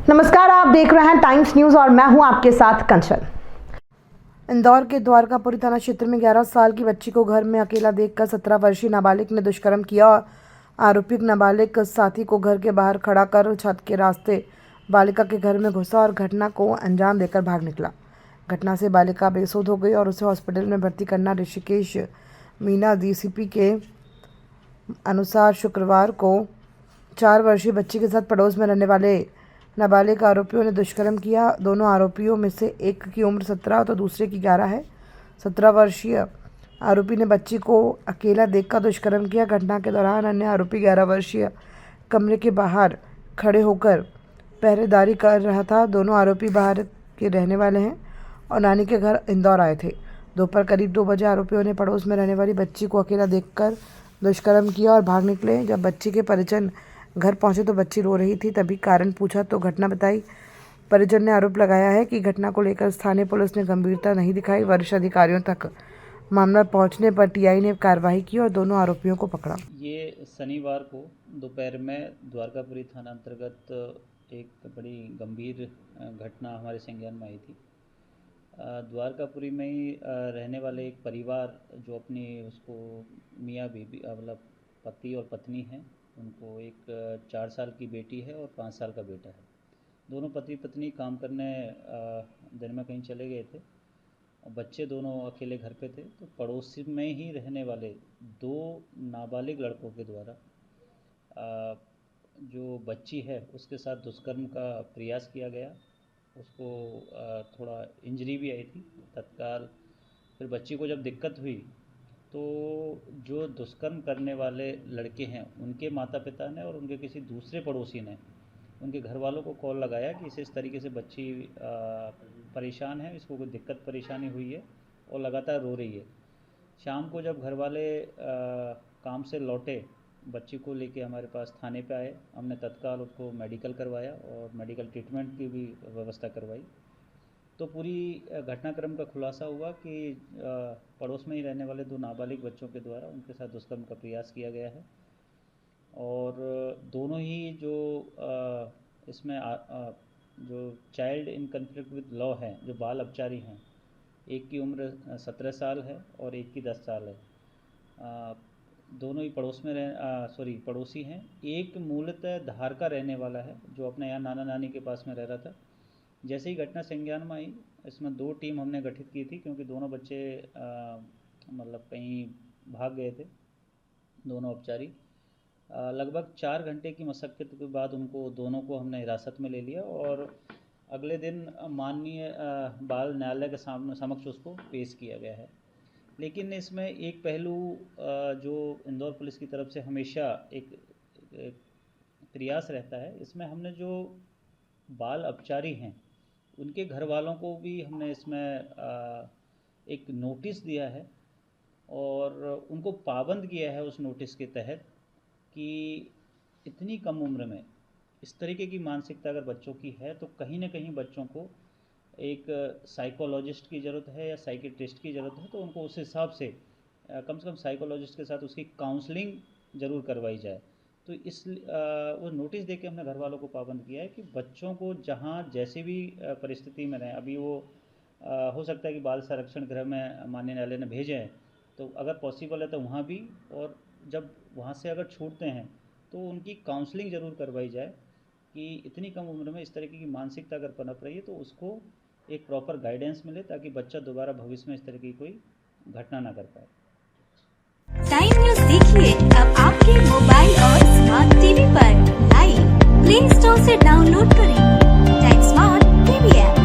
नमस्कार, आप देख रहे हैं टाइम्स न्यूज और मैं हूं आपके साथ कंचन। इंदौर के द्वारकापुरी थाना क्षेत्र में 11 साल की बच्ची को घर में अकेला देखकर 17 वर्षीय नाबालिग ने दुष्कर्म किया। आरोपी नाबालिग साथी को घर के बाहर खड़ा कर छत के रास्ते बालिका के घर में घुसा और घटना को अंजाम देकर भाग निकला। घटना से बालिका बेसुध हो गई और उसे हॉस्पिटल में भर्ती करना ऋषिकेश मीना डीसीपी के अनुसार शुक्रवार को 4 वर्षीय बच्ची के साथ पड़ोस में रहने वाले नाबालिग आरोपियों ने दुष्कर्म किया। दोनों आरोपियों में से एक की उम्र 17 तो दूसरे की 11 है। 17 वर्षीय आरोपी ने बच्ची को अकेला देखकर दुष्कर्म किया। घटना के दौरान अन्य आरोपी 11 वर्षीय कमरे के बाहर खड़े होकर पहरेदारी कर रहा था। दोनों आरोपी बाहर के रहने वाले हैं और नानी के घर इंदौर आए थे। दोपहर करीब 2 बजे आरोपियों ने पड़ोस में रहने वाली बच्ची को अकेला देखकर दुष्कर्म किया और भाग निकले। जब बच्ची के परिजन घर पहुंचे तो बच्ची रो रही थी, तभी कारण पूछा तो घटना बताई। परिजन ने आरोप लगाया है कि घटना को लेकर स्थानीय पुलिस ने गंभीरता नहीं दिखाई। वरिष्ठ अधिकारियों तक मामला पहुंचने पर टीआई ने कार्रवाई की और दोनों आरोपियों को पकड़ा। ये शनिवार को दोपहर में द्वारकापुरी थाना अंतर्गत एक बड़ी गंभीर घटना हमारे संज्ञान में आई थी। द्वारकापुरी में ही रहने वाले एक परिवार जो अपनी उसको मियाँ बीबी मतलब पति और पत्नी हैं, उनको एक 4 साल की बेटी है और 5 साल का बेटा है। दोनों पति पत्नी काम करने दिन में कहीं चले गए थे और बच्चे दोनों अकेले घर पे थे। तो पड़ोस में ही रहने वाले 2 नाबालिग लड़कों के द्वारा जो बच्ची है उसके साथ दुष्कर्म का प्रयास किया गया। उसको थोड़ा इंजरी भी आई थी तत्काल। फिर बच्ची को जब दिक्कत हुई तो जो दुष्कर्म करने वाले लड़के हैं उनके माता पिता ने और उनके किसी दूसरे पड़ोसी ने उनके घर वालों को कॉल लगाया कि इस तरीके से बच्ची परेशान है, इसको कोई दिक्कत परेशानी हुई है और लगातार रो रही है। शाम को जब घर वाले काम से लौटे, बच्ची को लेके हमारे पास थाने पे आए। हमने तत्काल उसको मेडिकल करवाया और मेडिकल ट्रीटमेंट की भी व्यवस्था करवाई। तो पूरी घटनाक्रम का खुलासा हुआ कि पड़ोस में ही रहने वाले 2 नाबालिग बच्चों के द्वारा उनके साथ दुष्कर्म का प्रयास किया गया है और दोनों ही जो इसमें जो child in conflict with law हैं, जो बाल अपचारी हैं, एक की उम्र 17 साल है और एक की 10 साल है। दोनों ही पड़ोसी हैं। एक मूलतः धार का रहने वाला है जो अपने यहाँ नाना नानी के पास में रह रहा था। जैसे ही घटना संज्ञान में आई, इसमें 2 टीम हमने गठित की थी क्योंकि दोनों बच्चे मतलब कहीं भाग गए थे, दोनों अपचारी। लगभग 4 घंटे की मशक्क़त के बाद उनको दोनों को हमने हिरासत में ले लिया और अगले दिन माननीय बाल न्यायालय के समक्ष उसको पेश किया गया है। लेकिन इसमें एक पहलू जो इंदौर पुलिस की तरफ से हमेशा एक प्रयास रहता है, इसमें हमने जो बाल अपचारी हैं उनके घर वालों को भी हमने इसमें एक नोटिस दिया है और उनको पाबंद किया है उस नोटिस के तहत कि इतनी कम उम्र में इस तरीके की मानसिकता अगर बच्चों की है तो कहीं ना कहीं बच्चों को एक साइकोलॉजिस्ट की ज़रूरत है या साइकेट्रिस्ट की ज़रूरत है। तो उनको उस हिसाब से कम साइकोलॉजिस्ट के साथ उसकी काउंसलिंग ज़रूर करवाई जाए। तो वो नोटिस देके हमने घर वालों को पाबंद किया है कि बच्चों को जहाँ जैसी भी परिस्थिति में रहें, अभी वो हो सकता है कि बाल संरक्षण गृह में माननीय न्यायालय ने भेजे हैं, तो अगर पॉसिबल है तो वहाँ भी, और जब वहाँ से अगर छूटते हैं तो उनकी काउंसलिंग ज़रूर करवाई जाए कि इतनी कम उम्र में इस तरीके की मानसिकता अगर पनप रही है तो उसको एक प्रॉपर गाइडेंस मिले ताकि बच्चा दोबारा भविष्य में इस तरह की कोई घटना ना कर पाए। टाइम न्यूज देखिए अब आपके मोबाइल और स्मार्ट टीवी पर। लाइव प्ले स्टोर से डाउनलोड करें टाइम स्मार्ट टीवी ऐप।